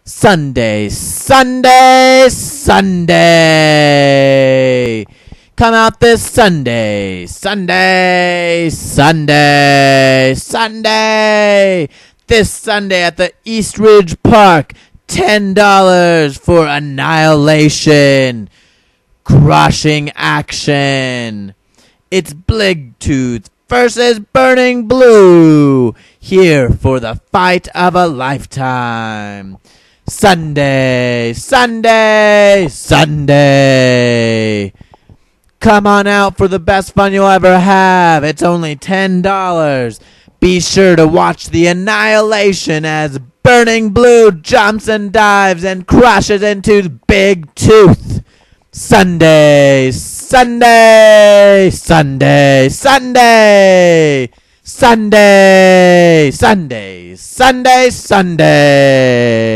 Sunday, Sunday, Sunday. Come out this Sunday, Sunday, Sunday, Sunday. This Sunday at the East Ridge Park, $10 for Annihilation. Crushing action. It's Bligtooth versus Burning Blue, here for the fight of a lifetime. Sunday, Sunday, Sunday. Come on out for the best fun you'll ever have. It's only $10. Be sure to watch the Annihilation as Burning Blue jumps and dives and crashes into Bligtooth. Sunday, Sunday, Sunday, Sunday, Sunday, Sunday, Sunday, Sunday.